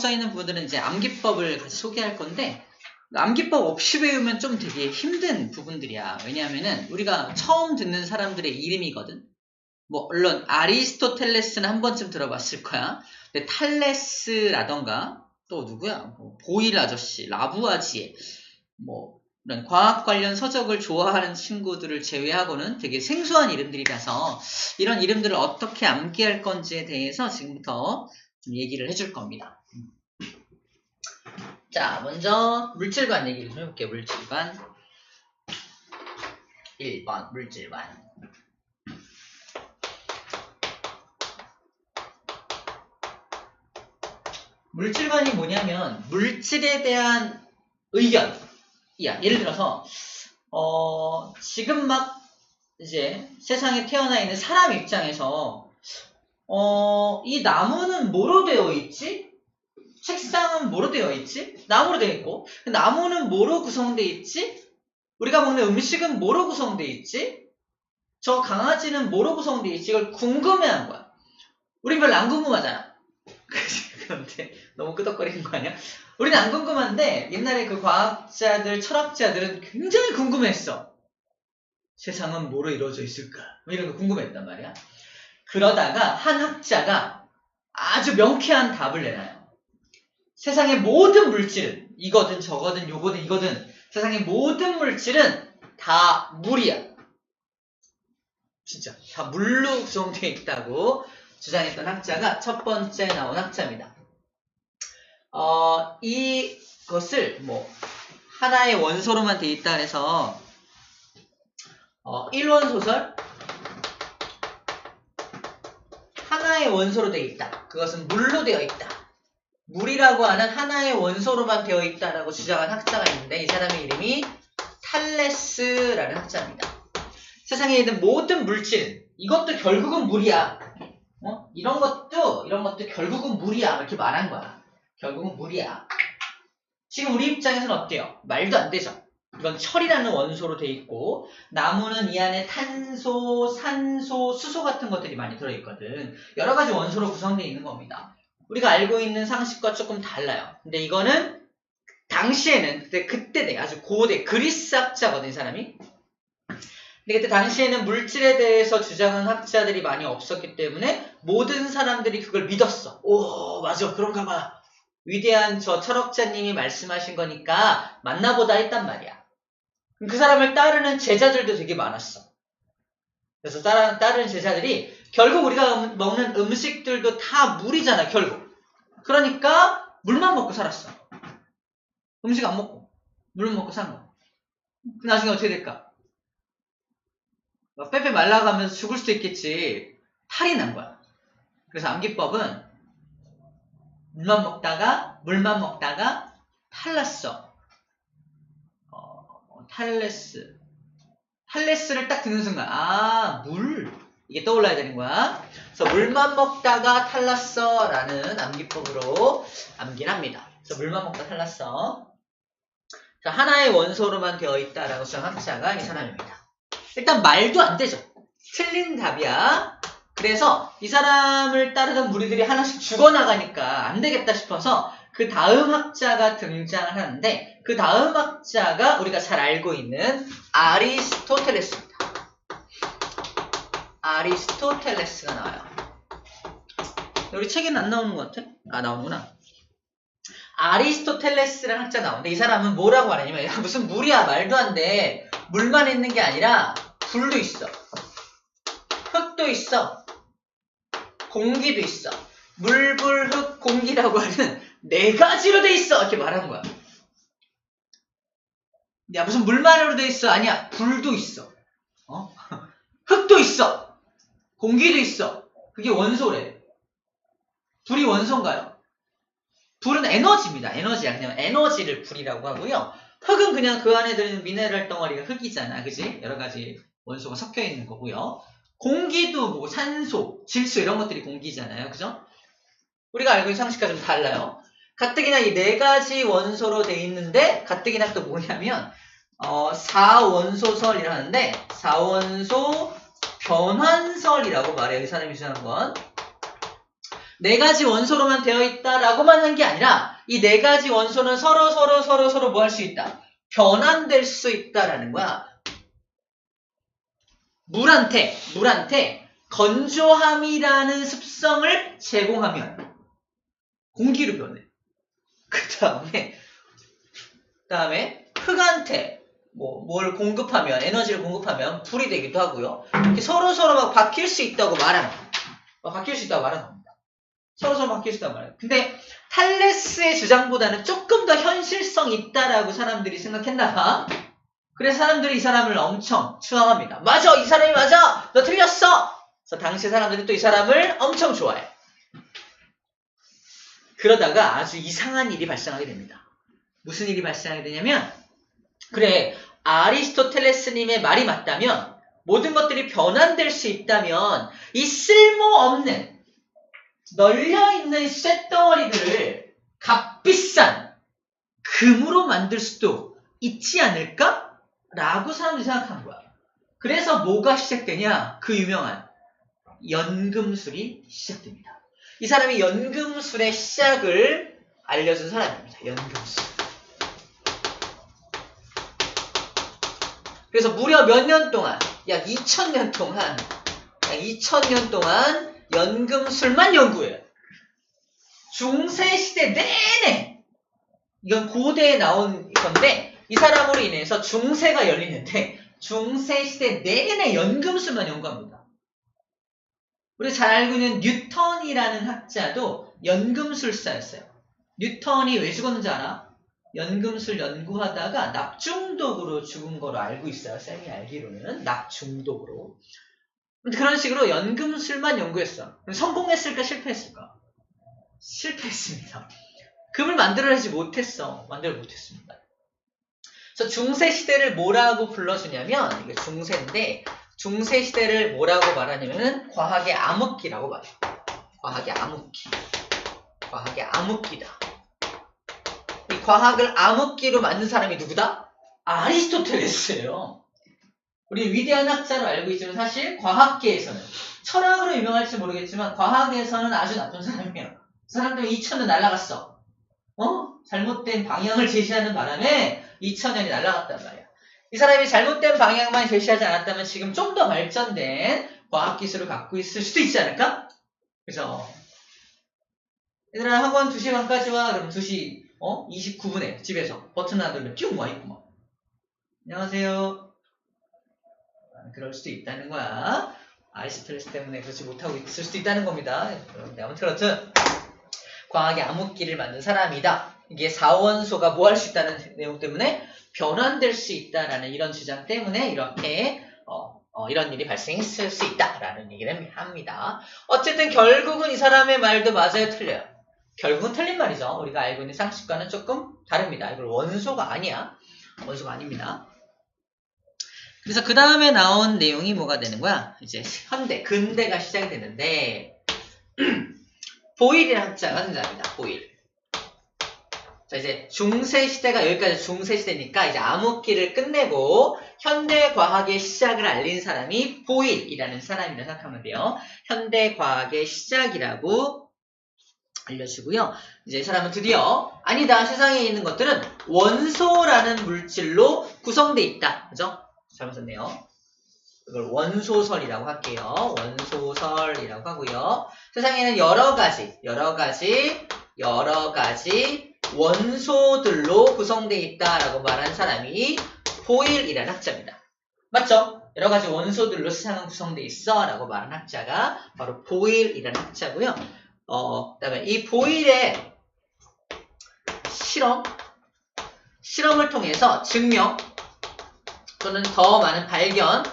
써있는 부분들은 이제 암기법을 같이 소개할 건데, 암기법 없이 배우면 좀 되게 힘든 부분들이야. 왜냐하면은 우리가 처음 듣는 사람들의 이름이거든. 뭐 물론 아리스토텔레스는 한 번쯤 들어봤을 거야. 근데 탈레스라던가 또 누구야? 뭐 보일 아저씨, 라부아지에 뭐 이런 과학 관련 서적을 좋아하는 친구들을 제외하고는 되게 생소한 이름들이라서 이런 이름들을 어떻게 암기할 건지에 대해서 지금부터 좀 얘기를 해줄 겁니다. 자, 먼저 물질관 얘기를 좀 해볼게요. 물질관 1번 물질관. 물질관이 뭐냐면 물질에 대한 의견. 야, 예를 들어서 지금 막 이제 세상에 태어나 있는 사람 입장에서 이 나무는 뭐로 되어 있지? 책상은 뭐로 되어 있지? 나무로 되어 있고, 나무는 뭐로 구성되어 있지? 우리가 먹는 음식은 뭐로 구성되어 있지? 저 강아지는 뭐로 구성되어 있지? 이걸 궁금해한 거야. 우린 별로 안 궁금하잖아. 그런데 너무 끄덕거리는 거 아니야? 우리는 안 궁금한데 옛날에 그 과학자들, 철학자들은 굉장히 궁금했어. 세상은 뭐로 이루어져 있을까? 뭐 이런 거 궁금했단 말이야. 그러다가 한 학자가 아주 명쾌한 답을 내놔요. 세상의 모든 물질은 이거든 저거든 요거든 이거든 세상의 모든 물질은 다 물이야. 진짜 다 물로 구성되어 있다고 주장했던 학자가 첫 번째 나온 학자입니다. 이것을 뭐 하나의 원소로만 되어 있다 해서 1원 소설 하나의 원소로 되어 있다. 그것은 물로 되어 있다. 물이라고 하는 하나의 원소로만 되어 있다라고 주장한 학자가 있는데 이 사람의 이름이 탈레스라는 학자입니다. 세상에 있는 모든 물질, 이것도 결국은 물이야. 이런 것도 결국은 물이야. 이렇게 말한 거야. 결국은 물이야. 지금 우리 입장에서는 어때요? 말도 안 되죠. 이건 철이라는 원소로 되어 있고 나무는 이 안에 탄소, 산소, 수소 같은 것들이 많이 들어있거든. 여러 가지 원소로 구성되어 있는 겁니다. 우리가 알고 있는 상식과 조금 달라요. 근데 이거는 당시에는 그때 아주 고대 그리스 학자거든 이 사람이. 근데 그때 당시에는 물질에 대해서 주장하는 학자들이 많이 없었기 때문에 모든 사람들이 그걸 믿었어. 오 맞아 그런가 봐. 위대한 저 철학자님이 말씀하신 거니까 맞나보다 했단 말이야. 그 사람을 따르는 제자들도 되게 많았어. 그래서 따르는 제자들이 결국 우리가 먹는 음식들도 다 물이잖아 결국. 그러니까 물만 먹고 살았어. 음식 안 먹고 물 먹고 산 거야. 나중에 어떻게 될까? 빼빼 말라가면서 죽을 수도 있겠지. 탈이 난 거야. 그래서 암기법은 물만 먹다가 탈났어. 탈레스를 딱 듣는 순간 물 이게 떠올라야 되는 거야. 그래서 물만 먹다가 탈났어 라는 암기법으로 암기를 합니다. 그래서 물만 먹다가 탈났어. 자, 하나의 원소로만 되어 있다라고 주장한 학자가 이 사람입니다. 일단 말도 안 되죠. 틀린 답이야. 그래서 이 사람을 따르던 무리들이 하나씩 죽어나가니까 안 되겠다 싶어서 그 다음 학자가 등장을 하는데 그 다음 학자가 우리가 잘 알고 있는 아리스토텔레스입니다. 아리스토텔레스가 나와요. 우리 책에는 안 나오는 것 같아? 나오는구나. 아리스토텔레스라는 학자 나오는데 이 사람은 뭐라고 말하냐면 야, 무슨 물이야 말도 안 돼. 물만 있는 게 아니라 불도 있어. 흙도 있어. 공기도 있어. 물, 불, 흙, 공기라고 하는 네 가지로 돼 있어. 이렇게 말하는 거야. 야 무슨 물만으로 돼 있어. 아니야. 불도 있어. 흙도 있어. 공기도 있어. 그게 원소래. 불이 원소인가요? 불은 에너지입니다. 에너지야. 그냥 에너지를 불이라고 하고요. 흙은 그냥 그 안에 들어있는 미네랄 덩어리가 흙이잖아. 그지? 여러 가지 원소가 섞여 있는 거고요. 공기도 뭐 산소, 질소 이런 것들이 공기잖아요. 그죠? 우리가 알고 있는 상식과 좀 달라요. 가뜩이나 이 네 가지 원소로 돼 있는데 가뜩이나 또 뭐냐면 4원소설이라는데 4원소 변환설이라고 말해요. 이 사람이 주장한 건. 네 가지 원소로만 되어 있다라고만 한 게 아니라 이 네 가지 원소는 서로 뭐 할 수 있다? 변환될 수 있다라는 거야. 물한테 건조함이라는 습성을 제공하면 공기로 변해. 그 다음에 흙한테 뭘 공급하면, 에너지를 공급하면 불이 되기도 하고요. 이렇게 서로 막 바뀔 수 있다고 말하는 겁니다. 바뀔 수 있다고 말하는 겁니다. 서로 바뀔 수 있다고 말해요. 근데 탈레스의 주장보다는 조금 더 현실성 있다라고 사람들이 생각했나 봐. 그래서 사람들이 이 사람을 엄청 추앙합니다. 맞아! 이 사람이 맞아! 너 틀렸어! 그래서 당시 사람들이 또 이 사람을 엄청 좋아해. 그러다가 아주 이상한 일이 발생하게 됩니다. 무슨 일이 발생하게 되냐면, 그래, 아리스토텔레스님의 말이 맞다면, 모든 것들이 변환될 수 있다면, 이 쓸모없는 널려있는 쇳덩어리들을 값비싼 금으로 만들 수도 있지 않을까? 라고 사람들이 생각한 거야. 그래서 뭐가 시작되냐? 그 유명한 연금술이 시작됩니다. 이 사람이 연금술의 시작을 알려준 사람입니다. 연금술. 그래서 무려 몇 년 동안, 약 2000년 동안 연금술만 연구해요. 중세시대 내내, 이건 고대에 나온 건데, 이 사람으로 인해서 중세가 열리는데, 중세시대 내내 연금술만 연구합니다. 우리가 잘 알고 있는 뉴턴이라는 학자도 연금술사였어요. 뉴턴이 왜 죽었는지 알아? 연금술 연구하다가 납중독으로 죽은 거로 알고 있어요. 쌤이 알기로는 납중독으로. 그런 식으로 연금술만 연구했어. 성공했을까 실패했을까? 실패했습니다. 금을 만들어내지 못했어. 만들어 못했습니다. 그래서 중세시대를 뭐라고 불러주냐면, 이게 중세인데, 중세시대를 뭐라고 말하냐면은 과학의 암흑기라고 말해요. 과학의 암흑기. 과학의 암흑기다. 이 과학을 암흑기로 만든 사람이 누구다? 아리스토텔레스예요. 우리 위대한 학자로 알고 있지만 사실 과학계에서는, 철학으로 유명할지 모르겠지만 과학에서는 아주 나쁜 사람이에요. 사람들이 2000년 날아갔어. 잘못된 방향을 제시하는 바람에 2000년이 날아갔단 말이야. 이 사람이 잘못된 방향만 제시하지 않았다면 지금 좀 더 발전된 과학기술을 갖고 있을 수도 있지 않을까? 그죠? 얘들아, 학원 2시간까지 와. 그럼 2시 29분에 집에서 버튼 하나 누르면 쭉 와있구만. 안녕하세요. 그럴 수도 있다는 거야. 아리스토텔레스 때문에 그렇지 못하고 있을 수도 있다는 겁니다. 아무튼 그렇든 과학의 암흑기를 만든 사람이다. 이게 4원소가 뭐 할 수 있다는 내용 때문에 변환될 수 있다라는 이런 주장 때문에 이렇게 이런 일이 발생했을 수 있다라는 얘기를 합니다. 어쨌든 결국은 이 사람의 말도 맞아요, 틀려요? 결국은 틀린 말이죠. 우리가 알고 있는 상식과는 조금 다릅니다. 이걸 원소가 아니야. 원소가 아닙니다. 그래서 그 다음에 나온 내용이 뭐가 되는 거야? 이제 근대가 시작이 되는데 보일이라는 학자가 등장합니다. 보일. 자, 이제 중세시대가 여기까지 중세시대니까 이제 암흑기를 끝내고 현대과학의 시작을 알린 사람이 보일이라는 사람이라고 생각하면 돼요. 현대과학의 시작이라고 알려주고요. 이제 이 사람은 드디어 아니다. 세상에 있는 것들은 원소라는 물질로 구성되어 있다. 그죠? 잘못 썼네요. 이걸 원소설이라고 할게요. 원소설이라고 하고요. 세상에는 여러 가지 원소들로 구성되어 있다라고 말한 사람이 보일이라는 학자입니다. 맞죠? 여러 가지 원소들로 세상은 구성되어 있어 라고 말한 학자가 바로 보일이라는 학자고요. 그 다음에 이 보일의 실험을 통해서 증명 또는 더 많은 발견,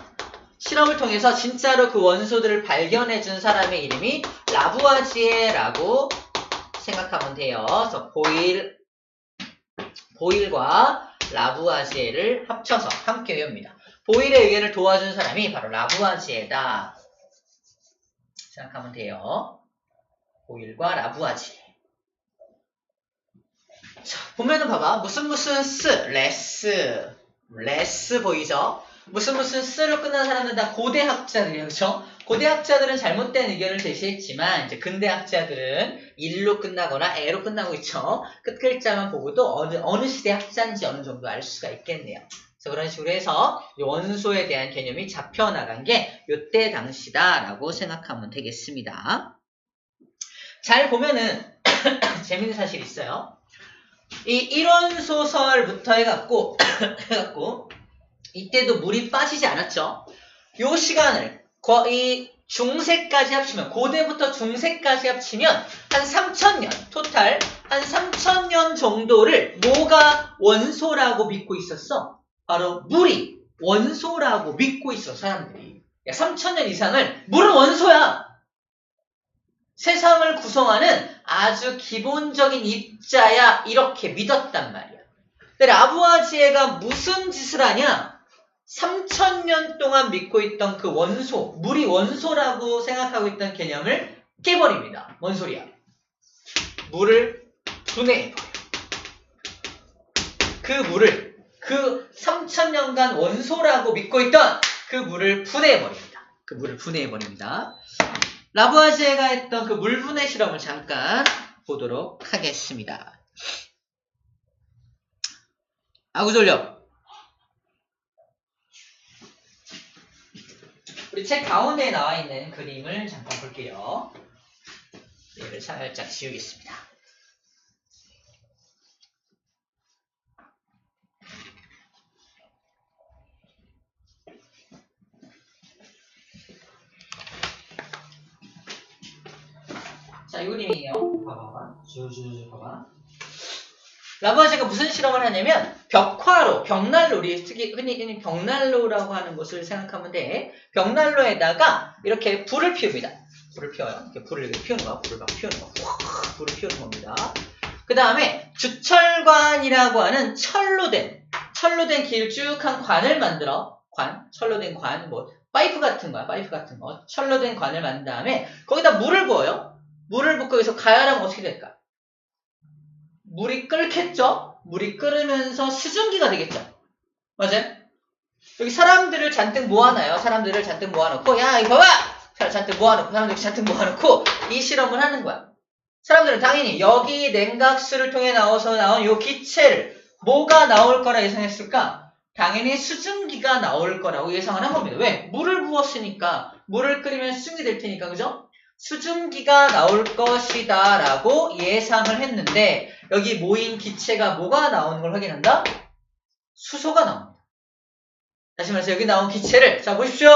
실험을 통해서 진짜로 그 원소들을 발견해준 사람의 이름이 라부아지에라고 생각하면 돼요. 그래서 보일과 라부아지에를 합쳐서 함께 외웁니다. 보일의 의견을 도와준 사람이 바로 라부아지에다 생각하면 돼요. 보일과 라부아지에. 자, 보면은 봐봐. 무슨 레스 보이죠? 무슨 스로 끝난 사람은 다 고대 학자들이에요. 그쵸? 고대 학자들은 잘못된 의견을 제시했지만 이제 근대 학자들은 일로 끝나거나 에로 끝나고 있죠. 끝 글자만 보고도 어느 시대 학자인지 어느 정도 알 수가 있겠네요. 그래서 그런 식으로 해서 원소에 대한 개념이 잡혀나간 게 이때 당시다라고 생각하면 되겠습니다. 잘 보면은 재밌는 사실이 있어요. 이 일원소설부터 해갖고 이때도 물이 빠지지 않았죠. 요 시간을 거의 중세까지 합치면, 고대부터 중세까지 합치면 한 3000년, 토탈 한 3000년 정도를 뭐가 원소라고 믿고 있었어? 바로 물이 원소라고 믿고 있어, 사람들이. 3000년 이상을 물은 원소야! 세상을 구성하는 아주 기본적인 입자야, 이렇게 믿었단 말이야. 근데 라부아지에가 무슨 짓을 하냐? 3000년 동안 믿고 있던 그 원소, 물이 원소라고 생각하고 있던 개념을 깨버립니다. 뭔 소리야? 물을 분해해버려. 그 물을, 그 3000년간 원소라고 믿고 있던 그 물을 분해해버립니다. 그 물을 분해해버립니다. 라부아지에가 했던 그 물 분해 실험을 잠깐 보도록 하겠습니다. 아구 졸려. 우리 책 가운데에 나와 있는 그림을 잠깐 볼게요. 얘를 살짝 지우겠습니다. 자, 이 그림이에요. 봐봐. 쭉 봐봐. 라부아지에가 무슨 실험을 하냐면 벽화로, 벽난로, 우리 흔히 벽난로라고 하는 것을 생각하면 돼. 벽난로에다가 이렇게 불을 피웁니다. 불을 피워요. 이렇게 불을 이렇게 피우는 거야. 불을 막 피우는 거. 불을 피우는 겁니다. 그 다음에 주철관이라고 하는 철로 된 길쭉한 관을 만들어. 철로 된 관, 뭐 파이프 같은 거야. 파이프 같은 거. 철로 된 관을 만든 다음에 거기다 물을 부어요. 물을 붓고 여기서 가열하면 어떻게 될까? 물이 끓겠죠? 물이 끓으면서 수증기가 되겠죠? 맞아요? 여기 사람들을 잔뜩 모아놔요. 사람들을 잔뜩 모아놓고, 야, 이거 봐봐! 잔뜩 모아놓고, 사람들 잔뜩 모아놓고, 이 실험을 하는 거야. 사람들은 당연히 여기 냉각수를 통해 나온 요 기체를 뭐가 나올 거라 예상했을까? 당연히 수증기가 나올 거라고 예상을 한 겁니다. 왜? 물을 부었으니까, 물을 끓이면 수증기 될 테니까, 그죠? 수증기가 나올 것이다 라고 예상을 했는데 여기 모인 기체가 뭐가 나오는 걸 확인한다? 수소가 나옵니다. 다시 말해서 여기 나온 기체를 자 보십시오.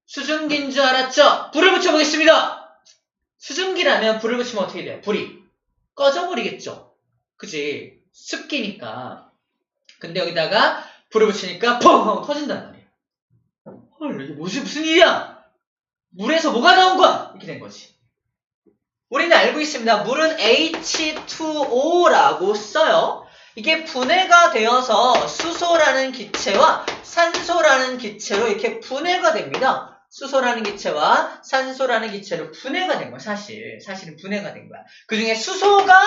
수증기인 줄 알았죠? 불을 붙여보겠습니다. 수증기라면 불을 붙이면 어떻게 돼요? 불이 꺼져버리겠죠. 그치? 습기니까. 근데 여기다가 불을 붙이니까 펑! 하고 터진단 말이에요. 헐, 이게 무슨 일이야? 물에서 뭐가 나온 거야? 이렇게 된 거지. 우리는 알고 있습니다. 물은 H2O라고 써요. 이게 분해가 되어서 수소라는 기체와 산소라는 기체로 이렇게 분해가 됩니다. 수소라는 기체와 산소라는 기체로 분해가 된 거야, 사실은 분해가 된 거야. 그 중에 수소가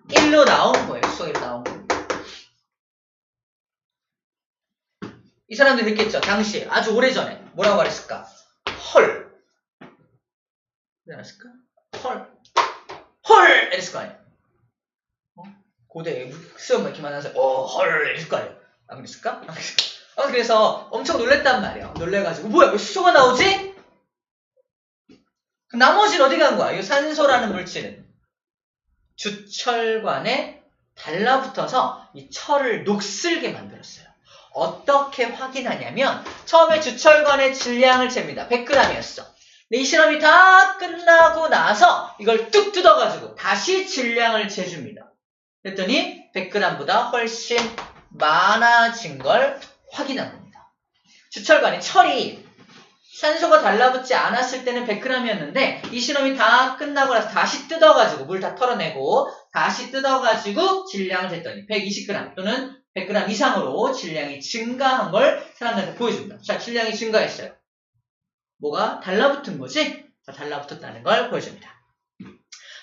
1로 나온 거예요. 수소가 1로 나온 거예요. 이 사람들이 느꼈죠? 당시에, 아주 오래전에. 뭐라고 말했을까? 헐. 알았을까? 헐! 이랬을 거 아니야. 고대 수업 이렇게 만나서 헐! 이랬을 거 아니야. 안 그랬을까? 그래서 엄청 놀랬단 말이야. 놀래가지고 뭐야? 왜 수소가 나오지? 나머지는 어디 간 거야? 이 산소라는 물질은 주철관에 달라붙어서 이 철을 녹슬게 만들었어요. 어떻게 확인하냐면 처음에 주철관의 질량을 잽니다. 100g이었어. 이 실험이 다 끝나고 나서 이걸 뚝 뜯어가지고 다시 질량을 재줍니다. 그랬더니 100g보다 훨씬 많아진 걸 확인한 겁니다. 주철관이 철이 산소가 달라붙지 않았을 때는 100g이었는데 이 실험이 다 끝나고 나서 다시 뜯어가지고 물 다 털어내고 다시 뜯어가지고 질량을 쟀더니 120g 또는 100g 이상으로 질량이 증가한 걸 사람들한테 보여줍니다. 자, 질량이 증가했어요. 뭐가 달라붙은 거지? 달라붙었다는 걸 보여줍니다.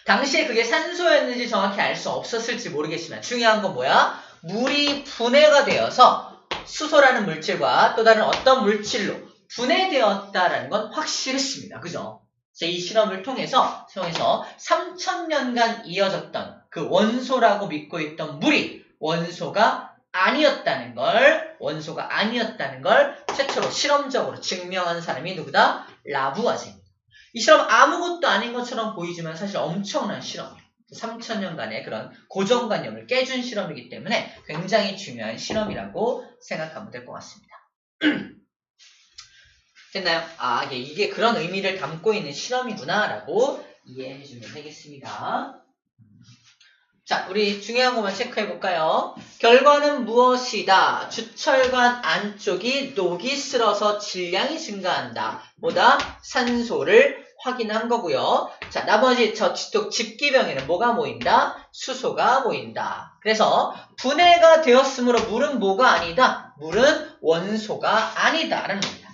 당시에 그게 산소였는지 정확히 알 수 없었을지 모르겠지만 중요한 건 뭐야? 물이 분해가 되어서 수소라는 물질과 또 다른 어떤 물질로 분해되었다라는 건 확실했습니다. 그죠? 이 실험을 통해서 3000년간 이어졌던 그 원소라고 믿고 있던 물이 원소가 아니었다는 걸 최초로 실험적으로 증명한 사람이 누구다? 라부아제입니다. 이 실험 아무것도 아닌 것처럼 보이지만 사실 엄청난 실험이에요. 3000년간의 그런 고정관념을 깨준 실험이기 때문에 굉장히 중요한 실험이라고 생각하면 될 것 같습니다. 됐나요? 이게 그런 의미를 담고 있는 실험이구나 라고 이해해주면 되겠습니다. 자, 우리 중요한 것만 체크해볼까요? 결과는 무엇이다? 주철관 안쪽이 녹이 슬어서 질량이 증가한다. 뭐다? 산소를 확인한 거고요. 자, 나머지 저쪽 집기병에는 뭐가 모인다? 수소가 모인다. 그래서 분해가 되었으므로 물은 뭐가 아니다? 물은 원소가 아니다라는 겁니다.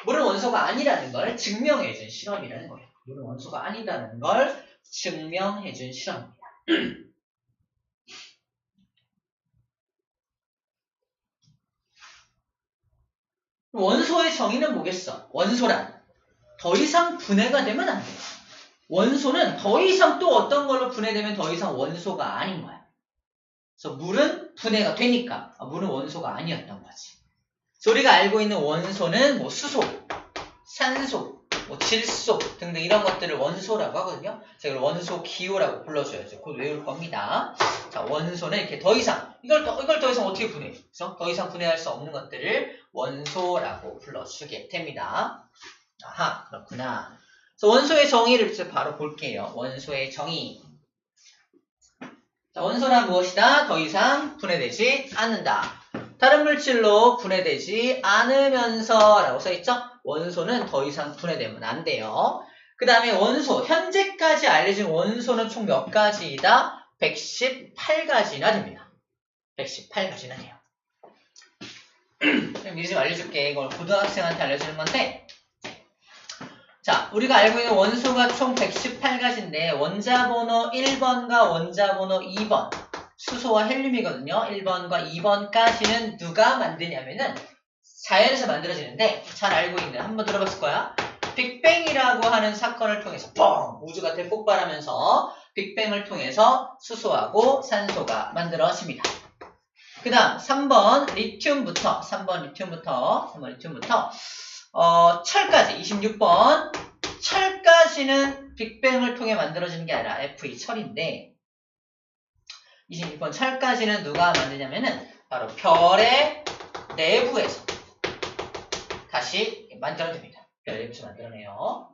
물은 원소가 아니라는 걸 증명해준 실험이라는 거예요. 물은 원소가 아니다라는 걸 증명해준 실험입니다. 원소의 정의는 뭐겠어? 원소란 더 이상 분해가 되면 안 돼요. 원소는 더 이상 또 어떤 걸로 분해되면 더 이상 원소가 아닌 거야. 그래서 물은 분해가 되니까 물은 원소가 아니었던 거지. 우리가 알고 있는 원소는 뭐 수소, 산소, 뭐 질소 등등 이런 것들을 원소라고 하거든요. 제가 원소 기호라고 불러줘야죠. 곧 외울 겁니다. 자, 원소는 이렇게 더 이상 이걸 더 이상 어떻게 분해? 그래서 더 이상 분해할 수 없는 것들을 원소라고 불러주게 됩니다. 아하, 그렇구나. 그래서 원소의 정의를 이제 바로 볼게요. 원소의 정의. 자, 원소란 무엇이다? 더 이상 분해되지 않는다. 다른 물질로 분해되지 않으면서 라고 써있죠? 원소는 더 이상 분해되면 안 돼요. 그 다음에 원소, 현재까지 알려진 원소는 총 몇 가지이다? 118가지나 됩니다. 118가지나 돼요. 미리 좀 알려줄게. 이걸 고등학생한테 알려주는 건데, 자, 우리가 알고 있는 원소가 총 118가지인데 원자번호 1번과 원자번호 2번 수소와 헬륨이거든요. 1번과 2번까지는 누가 만드냐면은 자연에서 만들어지는데 잘 알고 있는 한번 들어봤을 거야. 빅뱅이라고 하는 사건을 통해서 뻥! 우주가 대폭발하면서 빅뱅을 통해서 수소하고 산소가 만들어집니다. 그 다음 3번 리튬부터 철까지 26번 철까지는 빅뱅을 통해 만들어지는 게 아니라 Fe 철인데 26번 철까지는 누가 만드냐면은 바로 별의 내부에서 다시 만들어냅니다. 별 내부에서 만들어내요.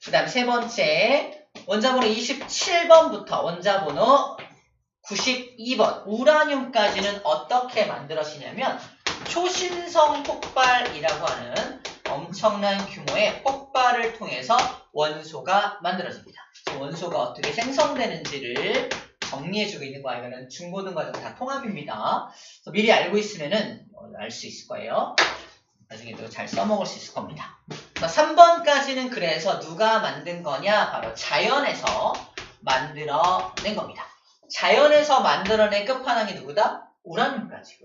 그 다음 세 번째 원자번호 27번부터 원자번호 92번 우라늄까지는 어떻게 만들어지냐면 초신성 폭발이라고 하는 엄청난 규모의 폭발을 통해서 원소가 만들어집니다. 원소가 어떻게 생성되는지를 정리해주고 있는 거 아니면 중고등과정 다 통합입니다. 그래서 미리 알고 있으면은 알 수 있을 거예요. 나중에도 잘 써먹을 수 있을 겁니다. 3번까지는 그래서 누가 만든 거냐? 바로 자연에서 만들어낸 겁니다. 자연에서 만들어낸 끝판왕이 누구다? 우라늄까지.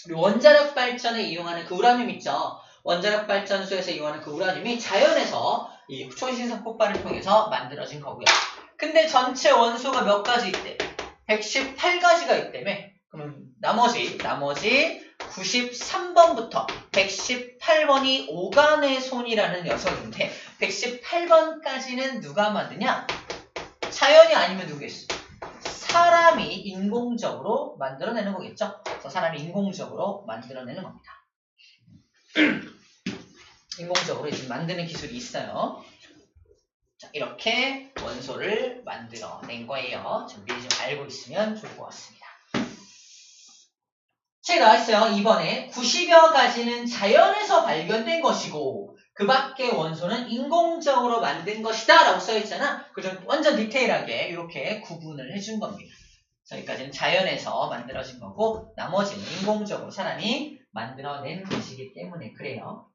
우리 원자력 발전에 이용하는 그 우라늄 있죠? 원자력 발전소에서 이용하는 그 우라늄이 자연에서 이 초신성 폭발을 통해서 만들어진 거고요. 근데 전체 원소가 몇 가지 있대? 118가지가 있다며? 그럼 나머지 93번부터 118번이 오간의 손이라는 녀석인데 118번까지는 누가 만드냐? 자연이 아니면 누구겠어? 사람이 인공적으로 만들어내는 거겠죠? 그래서 사람이 인공적으로 만들어내는 겁니다. 인공적으로 지금 만드는 기술이 있어요. 자, 이렇게 원소를 만들어낸 거예요. 좀 미리 좀 알고 있으면 좋을 것 같습니다. 책에 나와있어요. 2번에 90여 가지는 자연에서 발견된 것이고 그 밖의 원소는 인공적으로 만든 것이다 라고 써있잖아. 그좀 완전 디테일하게 이렇게 구분을 해준 겁니다. 여기까지는 자연에서 만들어진 거고 나머지는 인공적으로 사람이 만들어낸 것이기 때문에 그래요.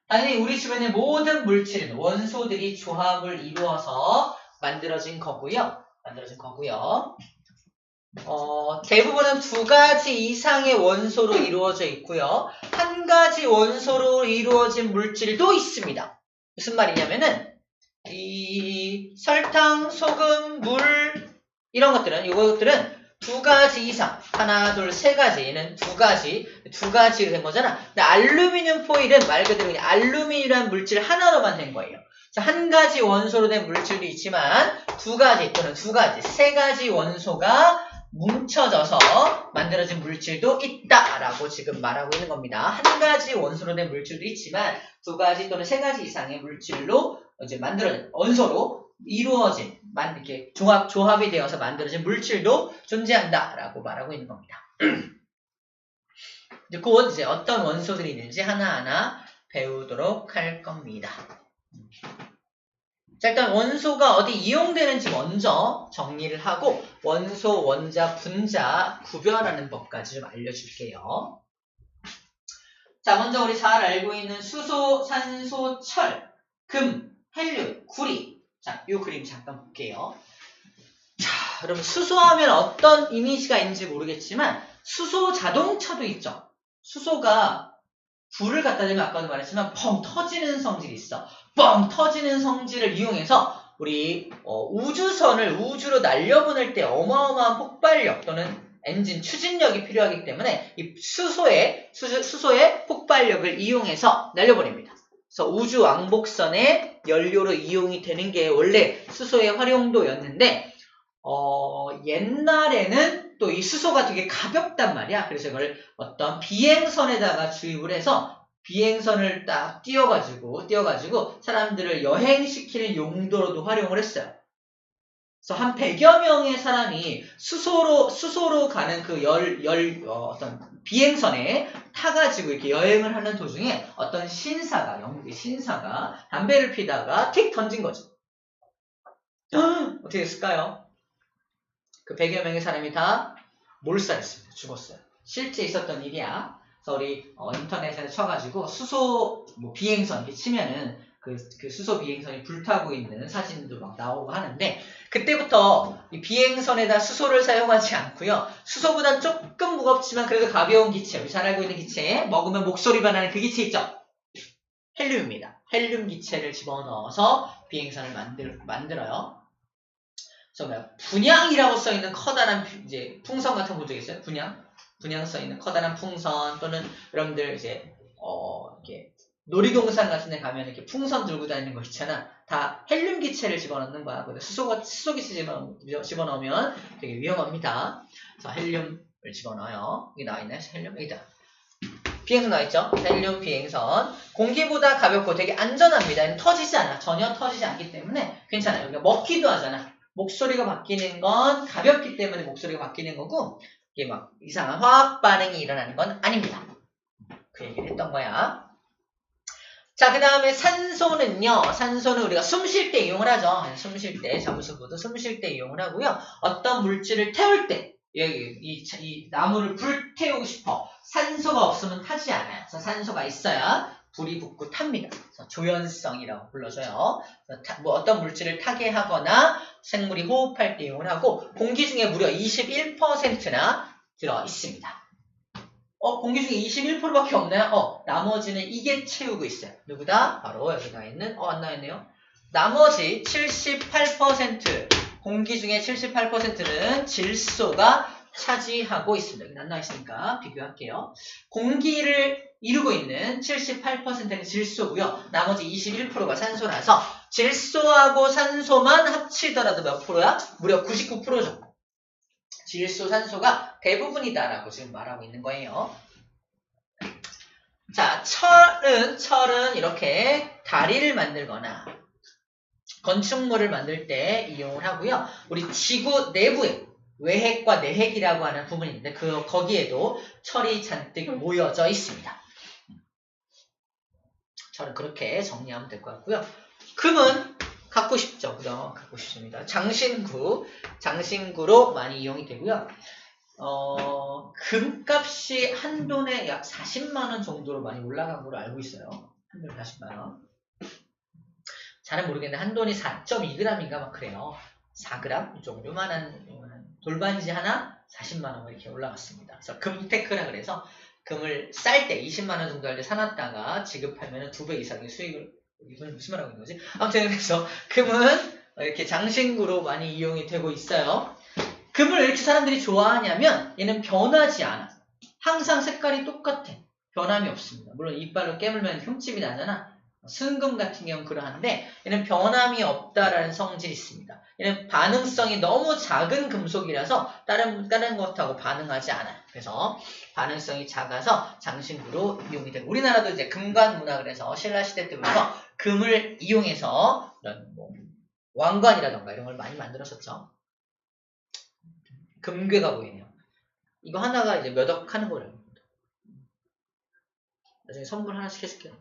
당연히 우리 주변의 모든 물질은 원소들이 조합을 이루어서 만들어진 거고요. 대부분은 두 가지 이상의 원소로 이루어져 있고요. 한 가지 원소로 이루어진 물질도 있습니다. 무슨 말이냐면은 이 설탕, 소금, 물 이런 것들은 이것들은 두 가지 이상 하나, 둘, 세 가지는 두 가지로 된 거잖아. 근데 알루미늄 포일은 말 그대로 그냥 알루미늄이라는 물질 하나로만 된 거예요. 한 가지 원소로 된 물질도 있지만 두 가지 또는 두 가지, 세 가지 원소가 뭉쳐져서 만들어진 물질도 있다라고 지금 말하고 있는 겁니다. 한 가지 원소로 된 물질도 있지만 두 가지 또는 세 가지 이상의 물질로 이제 만들어진 원소로 이루어진 이렇게 조합이 되어서 만들어진 물질도 존재한다라고 말하고 있는 겁니다. 곧 이제 어떤 원소들이 있는지 하나하나 배우도록 할 겁니다. 자, 일단 원소가 어디 이용되는지 먼저 정리를 하고 원소, 원자, 분자 구별하는 법까지 좀 알려줄게요. 자, 먼저 우리 잘 알고 있는 수소, 산소, 철, 금, 헬륨, 구리. 자, 이 그림 잠깐 볼게요. 자, 여러분 수소하면 어떤 이미지가 있는지 모르겠지만 수소 자동차도 있죠. 수소가 불을 갖다 대면 아까도 말했지만 뻥 터지는 성질이 있어. 뻥 터지는 성질을 이용해서 우리 우주선을 우주로 날려보낼 때 어마어마한 폭발력 또는 엔진 추진력이 필요하기 때문에 이 수소의 폭발력을 이용해서 날려보냅니다. 그래서 우주 왕복선의 연료로 이용이 되는 게 원래 수소의 활용도였는데 옛날에는 또 이 수소가 되게 가볍단 말이야. 그래서 이걸 어떤 비행선에다가 주입을 해서 비행선을 딱 띄워가지고 사람들을 여행시키는 용도로도 활용을 했어요. 그래서 한 100여 명의 사람이 수소로 가는 그 어떤 비행선에 타가지고 이렇게 여행을 하는 도중에 어떤 영국의 신사가 담배를 피다가 틱 던진 거죠. 어떻게 됐을까요? 그 100여 명의 사람이 다 몰살했습니다. 죽었어요. 실제 있었던 일이야. 그래서 우리 인터넷에 쳐가지고 수소 비행선 이렇게 치면은 그 수소 비행선이 불타고 있는 사진도 막 나오고 하는데 그때부터 이 비행선에다 수소를 사용하지 않고요. 수소보다 조금 무겁지만 그래도 가벼운 기체, 우리 잘 알고 있는 기체, 먹으면 목소리가 나는 그 기체 있죠? 헬륨입니다. 헬륨 기체를 집어넣어서 비행선을 만들어요. 그래서 분양이라고 써있는 커다란 이제 풍선 같은 거 본 적 있어요? 분양 써있는 커다란 풍선 또는 여러분들 이제 이렇게 놀이동산 같은 데 가면 이렇게 풍선 들고 다니는 거 있잖아. 다 헬륨 기체를 집어넣는 거야. 근데 수소 기체 집어넣으면 되게 위험합니다. 그래서 헬륨을 집어넣어요. 여기 나와있나요? 헬륨? 여기다. 비행선 나와있죠? 헬륨 비행선. 공기보다 가볍고 되게 안전합니다. 터지지 않아. 전혀 터지지 않기 때문에 괜찮아요. 그러니까 먹기도 하잖아. 목소리가 바뀌는 건 가볍기 때문에 목소리가 바뀌는 거고 이게 막 이상한 화학 반응이 일어나는 건 아닙니다. 그 얘기를 했던 거야. 자, 그 다음에 산소는요. 산소는 우리가 숨 쉴 때 이용을 하죠. 숨 쉴 때, 잠수부도 숨 쉴 때 이용을 하고요. 어떤 물질을 태울 때 이 나무를 불태우고 싶어. 산소가 없으면 타지 않아요. 그래서 산소가 있어야 불이 붙고 탑니다. 그래서 조연성이라고 불러줘요. 뭐 어떤 물질을 타게 하거나 생물이 호흡할 때 이용을 하고 공기 중에 무려 21%나 들어 있습니다. 공기 중에 21%밖에 없나요? 나머지는 이게 채우고 있어요. 누구다? 바로 여기 나와 있는 안 나와있네요. 나머지 78% 공기 중에 78%는 질소가 차지하고 있습니다. 여기 안 나와있으니까 비교할게요. 공기를 이루고 있는 78%는 질소고요. 나머지 21%가 산소라서 질소하고 산소만 합치더라도 몇 프로야? 무려 99%죠. 질소, 산소가 대부분이다라고 지금 말하고 있는 거예요. 자, 철은 이렇게 다리를 만들거나 건축물을 만들 때 이용을 하고요. 우리 지구 내부에 외핵과 내핵이라고 하는 부분이 있는데 거기에도 철이 잔뜩 모여져 있습니다. 철은 그렇게 정리하면 될 것 같고요. 금은 갖고 싶죠. 그죠? 갖고 싶습니다. 장신구로 많이 이용이 되고요. 금값이 한 돈에 약 40만원 정도로 많이 올라간 걸로 알고 있어요. 한 돈에 40만원. 잘은 모르겠는데 한 돈이 4.2g인가 막 그래요. 4g? 이 정도 요만한 돌반지 하나 40만 원 이렇게 올라갔습니다. 그래서 금테크라 그래서 금을 쌀 때 20만 원 정도 할 때 사놨다가 지급하면 2배 이상의 수익을 이건 무슨 말 하고 있는 거지? 아무튼 그래서 금은 이렇게 장신구로 많이 이용이 되고 있어요. 금을 왜 이렇게 사람들이 좋아하냐면 얘는 변하지 않아. 항상 색깔이 똑같아. 변함이 없습니다. 물론 이빨로 깨물면 흠집이 나잖아. 순금 같은 경우는 그러한데 얘는 변함이 없다라는 성질이 있습니다. 얘는 반응성이 너무 작은 금속이라서 다른 것하고 반응하지 않아요. 그래서 반응성이 작아서 장신구로 이용이 되고 우리나라도 이제 금관문화 그래서 신라시대 때부터 금을 이용해서 이런 뭐 왕관이라던가 이런 걸 많이 만들었었죠. 금괴가 보이네요. 이거 하나가 이제 몇 억 하는 거래요. 나중에 선물 하나씩 해줄게요.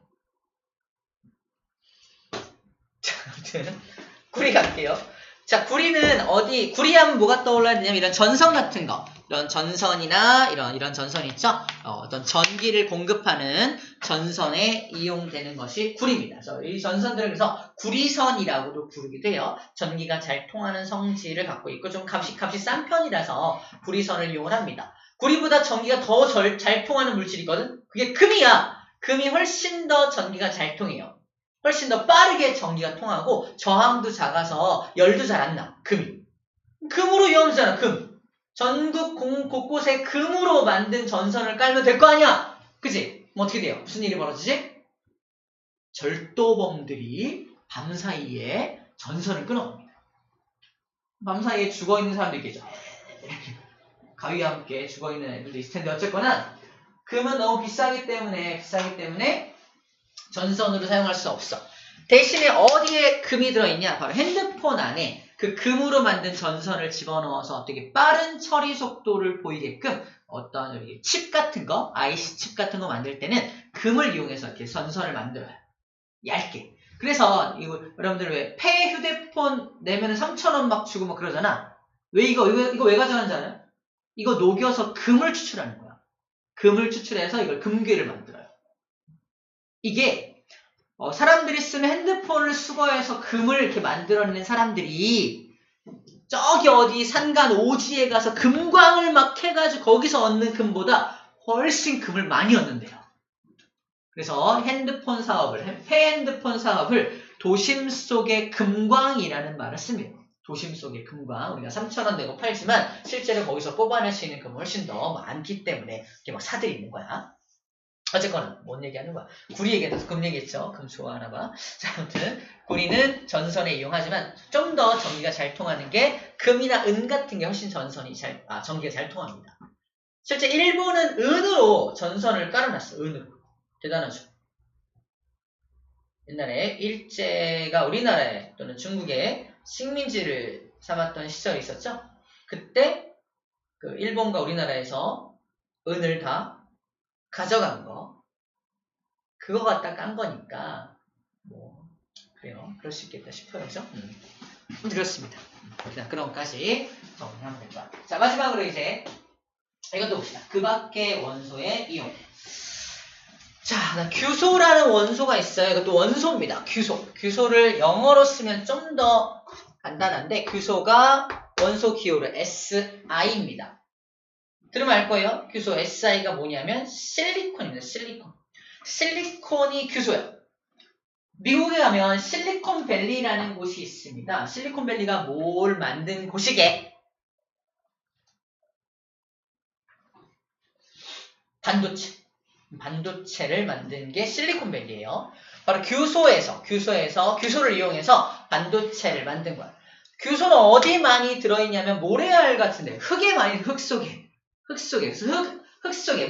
자, 아무튼 구리 갈게요. 자, 구리는 구리하면 뭐가 떠올라야 되냐면 이런 전선 같은 거. 이런 전선이나 이런 전선 있죠? 어떤 전기를 공급하는 전선에 이용되는 것이 구리입니다. 그래서 이 전선들을 그래서 구리선이라고도 부르기도 해요. 전기가 잘 통하는 성질을 갖고 있고 좀 값이 싼 편이라서 구리선을 이용을 합니다. 구리보다 전기가 더 잘 통하는 물질이 있거든? 그게 금이야. 금이 훨씬 더 전기가 잘 통해요. 훨씬 더 빠르게 전기가 통하고 저항도 작아서 열도 잘 안 나. 금이. 금으로 이용하잖아. 금. 전국 곳곳에 금으로 만든 전선을 깔면 될 거 아니야? 그치? 그럼 어떻게 돼요? 무슨 일이 벌어지지? 절도범들이 밤사이에 전선을 끊어갑니다. 밤사이에 죽어있는 사람도 있겠죠. 가위와 함께 죽어있는 애들도 있을 텐데 어쨌거나 금은 너무 비싸기 때문에 전선으로 사용할 수 없어. 대신에 어디에 금이 들어있냐? 바로 핸드폰 안에 그 금으로 만든 전선을 집어넣어서 되게 빠른 처리 속도를 보이게끔 어떤 여기 칩 같은 거, IC 칩 같은 거 만들 때는 금을 이용해서 이렇게 전선을 만들어요. 얇게. 그래서 이거 여러분들 왜 폐 휴대폰 내면은 3,000원 막 주고 막 그러잖아. 왜 이거 왜 가져가는지 알아요? 이거 녹여서 금을 추출하는 거야. 금을 추출해서 이걸 금괴를 만들어요. 이게 사람들이 쓰는 핸드폰을 수거해서 금을 이렇게 만들어내는 사람들이 저기 어디 산간 오지에 가서 금광을 막 해가지고 거기서 얻는 금보다 훨씬 금을 많이 얻는데요. 그래서 폐핸드폰 사업을 도심 속의 금광이라는 말을 씁니다. 도심 속의 금광. 우리가 3,000원 내고 팔지만 실제로 거기서 뽑아낼 수 있는 금은 훨씬 더 많기 때문에 이렇게 막 사들이는 거야. 어쨌거나 뭔 얘기하는 거야? 구리 얘기해서 금 얘기했죠. 금 좋아하나 봐. 자, 아무튼 구리는 전선에 이용하지만 좀 더 전기가 잘 통하는 게 금이나 은 같은 게 훨씬 전기가 잘 통합니다. 실제 일본은 은으로 전선을 깔아놨어. 은으로. 대단하죠. 옛날에 일제가 우리나라에 또는 중국에 식민지를 삼았던 시절이 있었죠. 그때 그 일본과 우리나라에서 은을 다 가져간 거, 그거 갖다 깐 거니까 뭐 그래요. 그럴 수 있겠다 싶어요. 그죠? 그렇습니다. 일단 그런 것까지 정리하면 될 거야. 자, 마지막으로 이제 이것도 봅시다. 그 밖의 원소의 이용. 자, 규소라는 원소가 있어요. 이것도 원소입니다. 규소를 영어로 쓰면 좀 더 간단한데 규소가 원소 기호로 SI입니다. 들으면 알 거예요. 규소 SI가 뭐냐면 실리콘입니다. 실리콘이 규소예요. 미국에 가면 실리콘밸리라는 곳이 있습니다. 실리콘밸리가 뭘 만든 곳이게? 반도체를 만든 게 실리콘밸리예요. 바로 규소를 이용해서 반도체를 만든 거야. 규소는 어디 많이 들어있냐면 모래알 같은데 흙에 많이 흙 속에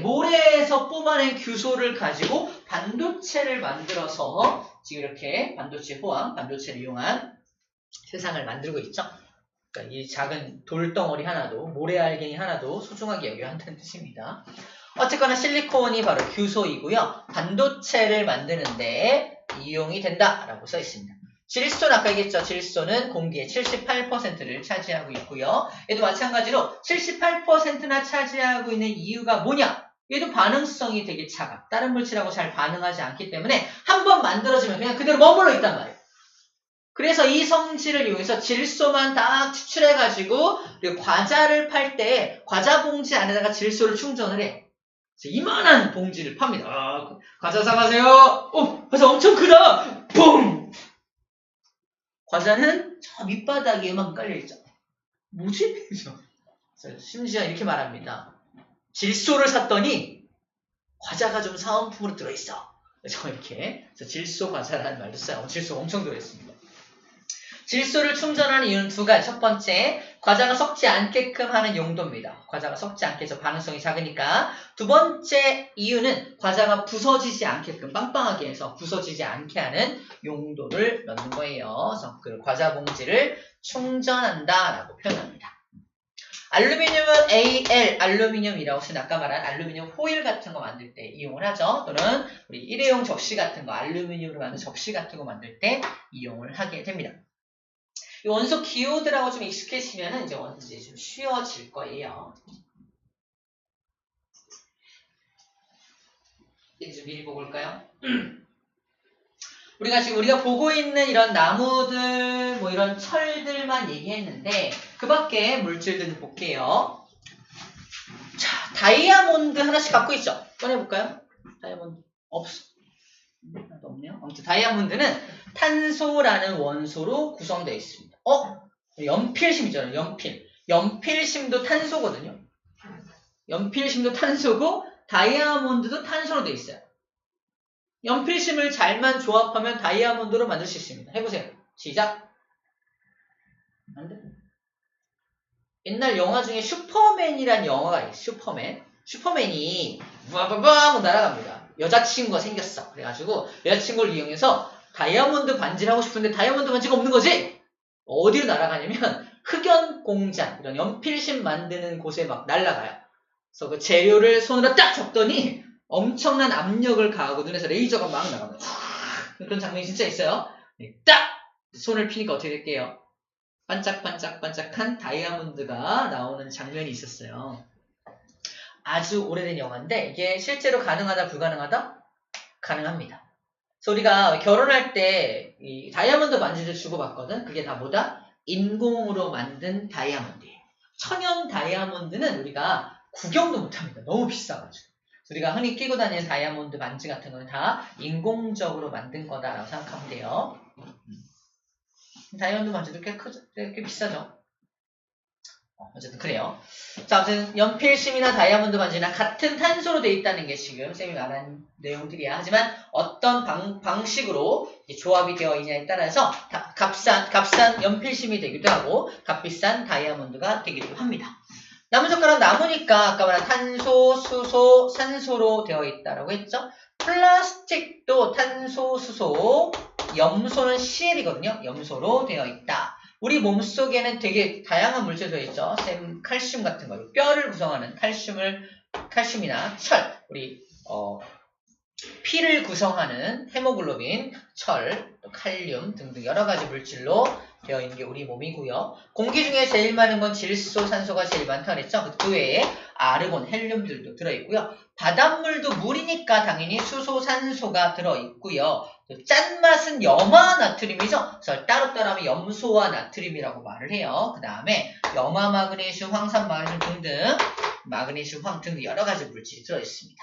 모래에서 뽑아낸 규소를 가지고 반도체를 만들어서 지금 이렇게 반도체를 이용한 세상을 만들고 있죠. 그러니까 이 작은 돌덩어리 하나도 모래알갱이 하나도 소중하게 여겨야 한다는 뜻입니다. 어쨌거나 실리콘이 바로 규소이고요. 반도체를 만드는데 이용이 된다라고 써 있습니다. 질소는 아까 얘기했죠. 질소는 공기의 78%를 차지하고 있고요. 얘도 마찬가지로 78%나 차지하고 있는 이유가 뭐냐? 얘도 반응성이 되게 차가. 다른 물질하고 잘 반응하지 않기 때문에 한번 만들어지면 그냥 그대로 머물러 있단 말이에요. 그래서 이 성질을 이용해서 질소만 딱 추출해가지고 그리고 과자를 팔 때 과자 봉지 안에다가 질소를 충전을 해. 그래서 이만한 봉지를 팝니다. 아, 과자 사가세요. 과자 엄청 크다. 뿡! 과자는 저 밑바닥에만 깔려있죠. 뭐지? 심지어 이렇게 말합니다. 질소를 샀더니 과자가 좀 사은품으로 들어있어. 그래서 이렇게 그래서 질소 과자라는 말도 써요. 질소 엄청 들어있습니다. 질소를 충전하는 이유는 두 가지. 첫 번째, 과자가 썩지 않게끔 하는 용도입니다. 과자가 썩지 않게 해서 반응성이 작으니까. 두 번째 이유는 과자가 부서지지 않게끔 빵빵하게 해서 부서지지 않게 하는 용도를 넣는 거예요. 그래서 그 과자 봉지를 충전한다라고 표현합니다. 알루미늄은 AL, 알루미늄이라고 해서 아까 말한 알루미늄 호일 같은 거 만들 때 이용을 하죠. 또는 우리 일회용 접시 같은 거, 알루미늄으로 만든 접시 같은 거 만들 때 이용을 하게 됩니다. 이 원소 기호들하고 좀 익숙해지면 이제 좀 쉬워질 거예요. 이제 좀 미리 보고 올까요? 우리가 보고 있는 이런 나무들, 뭐 이런 철들만 얘기했는데, 그 밖에 물질들 볼게요. 자, 다이아몬드 하나씩 갖고 있죠? 꺼내볼까요? 다이아몬드. 없어. 하나도 없네요. 아무튼 다이아몬드는 탄소라는 원소로 구성되어 있습니다. 연필심 있잖아요. 연필. 연필심도 탄소거든요. 연필심도 탄소고 다이아몬드도 탄소로 되어 있어요. 연필심을 잘만 조합하면 다이아몬드로 만들 수 있습니다. 해보세요. 시작. 안 돼? 옛날 영화 중에 슈퍼맨이란 영화가 있어요. 슈퍼맨. 슈퍼맨이 와바바 날아갑니다. 여자친구가 생겼어. 그래가지고 여자친구를 이용해서 다이아몬드 반지를 하고 싶은데 다이아몬드 반지가 없는 거지. 어디로 날아가냐면 흑연 공장, 이런 연필심 만드는 곳에 막 날아가요. 그래서 그 재료를 손으로 딱 잡더니 엄청난 압력을 가하고 눈에서 레이저가 막 나갑니다. 그런 장면이 진짜 있어요. 딱 손을 피니까 어떻게 될게요? 반짝반짝반짝한 다이아몬드가 나오는 장면이 있었어요. 아주 오래된 영화인데 이게 실제로 가능하다 불가능하다? 가능합니다. 그래서 우리가 결혼할 때 이 다이아몬드 반지를 주고받거든. 그게 다 뭐다? 인공으로 만든 다이아몬드예요. 천연 다이아몬드는 우리가 구경도 못합니다. 너무 비싸가지고. 우리가 흔히 끼고 다니는 다이아몬드 반지 같은 거는 다 인공적으로 만든 거다라고 생각하면 돼요. 다이아몬드 반지도 꽤 비싸죠. 어쨌든 그래요. 자, 아무튼 연필심이나 다이아몬드 반지나 같은 탄소로 되어 있다는 게 지금 쌤이 말한 내용들이야. 하지만 어떤 방식으로 조합이 되어 있냐에 따라서 값싼 연필심이 되기도 하고 값비싼 다이아몬드가 되기도 합니다. 나무젓가락 나무니까 아까 말한 탄소, 수소, 산소로 되어 있다라고 했죠. 플라스틱도 탄소, 수소, 염소는 CL이거든요. 염소로 되어 있다. 우리 몸속에는 되게 다양한 물질이 들어있죠. 칼슘 같은 거, 뼈를 구성하는 칼슘이나 철, 우리 피를 구성하는 헤모글로빈, 철, 또 칼륨 등등 여러 가지 물질로 되어 있는 게 우리 몸이고요. 공기 중에 제일 많은 건 질소, 산소가 제일 많다고 했죠. 그 외에 아르곤, 헬륨들도 들어있고요. 바닷물도 물이니까 당연히 수소, 산소가 들어있고요. 짠맛은 염화 나트륨이죠. 그래서 따로따로 하면 염소와 나트륨이라고 말을 해요. 그 다음에 염화, 마그네슘, 황산, 마그네슘 등등, 마그네슘, 황 등등 여러 가지 물질이 들어있습니다.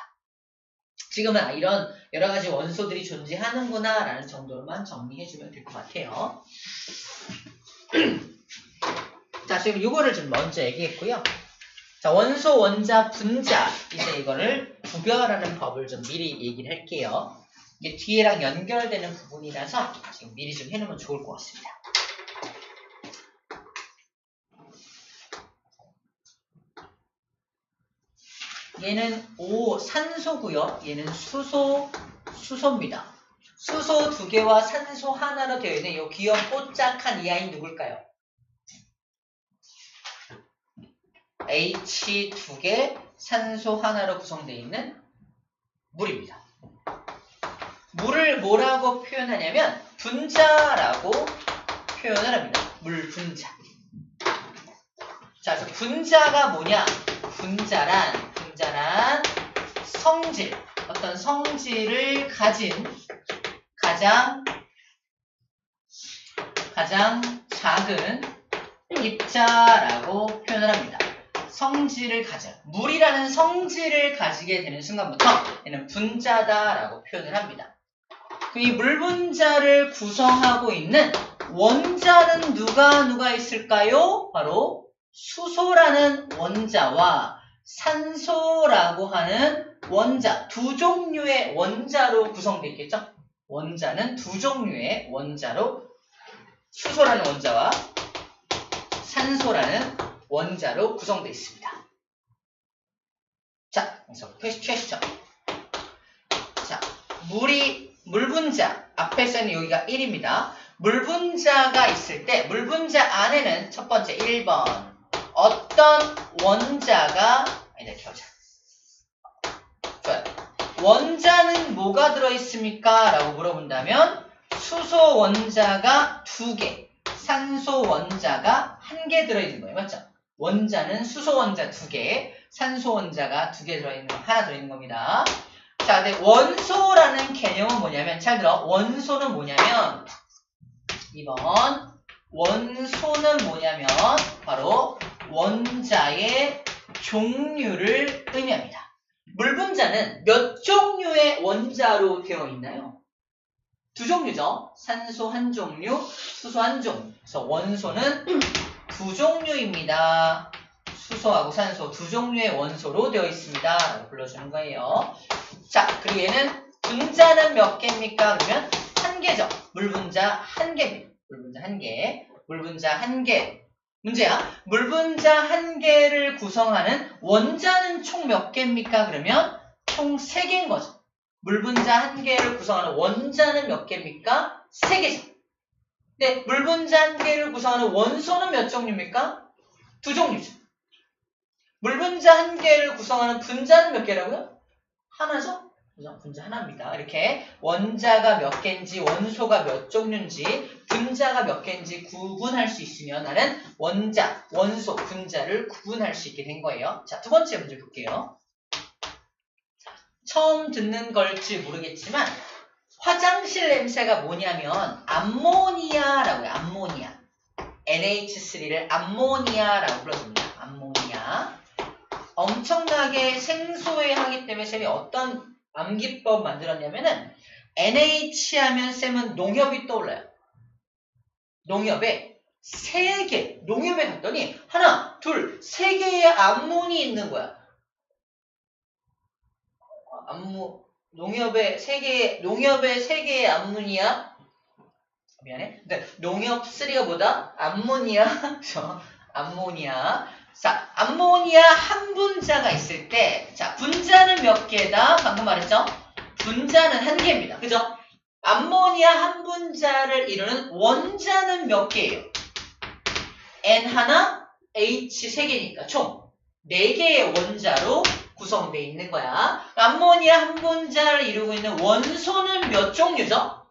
지금은 이런 여러 가지 원소들이 존재하는구나 라는 정도로만 정리해주면 될 것 같아요. 자, 지금 이거를 좀 먼저 얘기했고요. 자, 원소, 원자, 분자. 이제 이거를 구별하는 법을 좀 미리 얘기를 할게요. 이게 뒤에랑 연결되는 부분이라서 지금 미리 좀 해놓으면 좋을 것 같습니다. 얘는 산소고요. 얘는 수소입니다. 수소 2개와 산소 하나로 되어 있는 이 귀여운 뽀짝한 이 아이는 누굴까요? H 2개, 산소 하나로 구성되어 있는 물입니다. 물을 뭐라고 표현하냐면 분자라고 표현을 합니다. 물 분자. 자, 그래서 분자가 뭐냐? 분자란 성질, 어떤 성질을 가진 가장 가장 작은 입자라고 표현을 합니다. 성질을 가져. 물이라는 성질을 가지게 되는 순간부터 얘는 분자다라고 표현을 합니다. 이 물 분자를 구성하고 있는 원자는 누가 있을까요? 바로 수소라는 원자와 산소라고 하는 원자, 두 종류의 원자로 구성되어 있겠죠? 원자는 두 종류의 원자로 수소라는 원자와 산소라는 원자로 구성되어 있습니다. 자, 그래서 퀘스천. 자, 물 분자, 앞에서 있는 여기가 1입니다. 물 분자가 있을 때, 물 분자 안에는 첫 번째 1번. 어떤 원자가, 이렇게 하자. 좋아요. 원자는 뭐가 들어있습니까? 라고 물어본다면, 수소 원자가 2개, 산소 원자가 1개 들어있는 거예요. 맞죠? 원자는 수소 원자 2개, 산소 원자가 2개 하나 들어있는 겁니다. 자, 근데 원소라는 개념은 뭐냐면, 잘 들어. 원소는 뭐냐면, 2번. 원소는 뭐냐면, 바로 원자의 종류를 의미합니다. 물 분자는 몇 종류의 원자로 되어 있나요? 2종류죠. 산소 1종류, 수소 1종류. 그래서 원소는 2종류입니다. 수소하고 산소 2종류의 원소로 되어 있습니다. 라고 불러주는 거예요. 자, 그리고 얘는 분자는 몇 개입니까? 그러면 1개죠. 물 분자 1개입니다. 물 분자 1개. 물 분자 1개. 문제야. 물 분자 1개를 구성하는 원자는 총 몇 개입니까? 그러면 총 3개인 거죠. 물 분자 1개를 구성하는 원자는 몇 개입니까? 3개죠. 근데 물 분자 1개를 구성하는 원소는 몇 종류입니까? 2종류죠. 물 분자 1개를 구성하는 분자는 몇 개라고요? 하나죠? 분자 하나입니다. 이렇게 원자가 몇 개인지, 원소가 몇 종류인지, 분자가 몇 개인지 구분할 수 있으면 나는 원자, 원소, 분자를 구분할 수 있게 된 거예요. 자, 두 번째 문제 볼게요. 처음 듣는 걸지 모르겠지만 화장실 냄새가 뭐냐면 암모니아라고 해요. 암모니아. NH3를 암모니아라고 불러줍니다. 암모니아. 엄청나게 생소해하기 때문에 쌤이 어떤 암기법 만들었냐면은 NH 하면 쌤은 농협이 떠올라요. 농협에 3개, 농협에 갔더니 하나, 둘, 3개의 암몬이 있는 거야. 농협에 3개의 암모니아. 미안해. 근데 농협 3가 뭐다? 암모니아. 암모니아. 자, 암모니아 한 분자가 있을 때, 자, 분자는 몇 개다? 방금 말했죠? 분자는 1개입니다. 그죠? 암모니아 한 분자를 이루는 원자는 몇 개예요? N 하나, H 3개니까 총 4개의 원자로 구성되어 있는 거야. 암모니아 한 분자를 이루고 있는 원소는 몇 종류죠?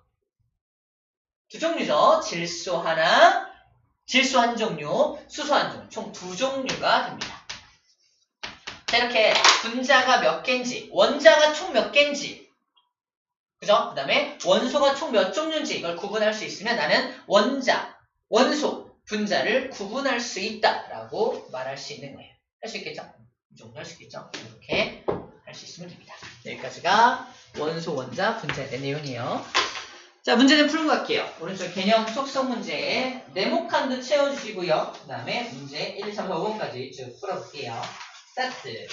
2종류죠. 질소 하나, 질소 1종류, 수소 1종류, 총 2종류가 됩니다. 자, 이렇게 분자가 몇 개인지, 원자가 총 몇 개인지, 그죠? 그 다음에 원소가 총 몇 종류인지 이걸 구분할 수 있으면 나는 원자, 원소, 분자를 구분할 수 있다라고 말할 수 있는 거예요. 할 수 있겠죠? 이 정도 할 수 있겠죠? 이렇게 할 수 있으면 됩니다. 여기까지가 원소, 원자, 분자에 대한 내용이에요. 자, 문제 좀 풀고 갈게요. 오른쪽 개념 속성 문제 네모칸 도 채워주시고요. 그 다음에 문제 1, 2, 3, 4, 5번까지 쭉 풀어볼게요. 스타트.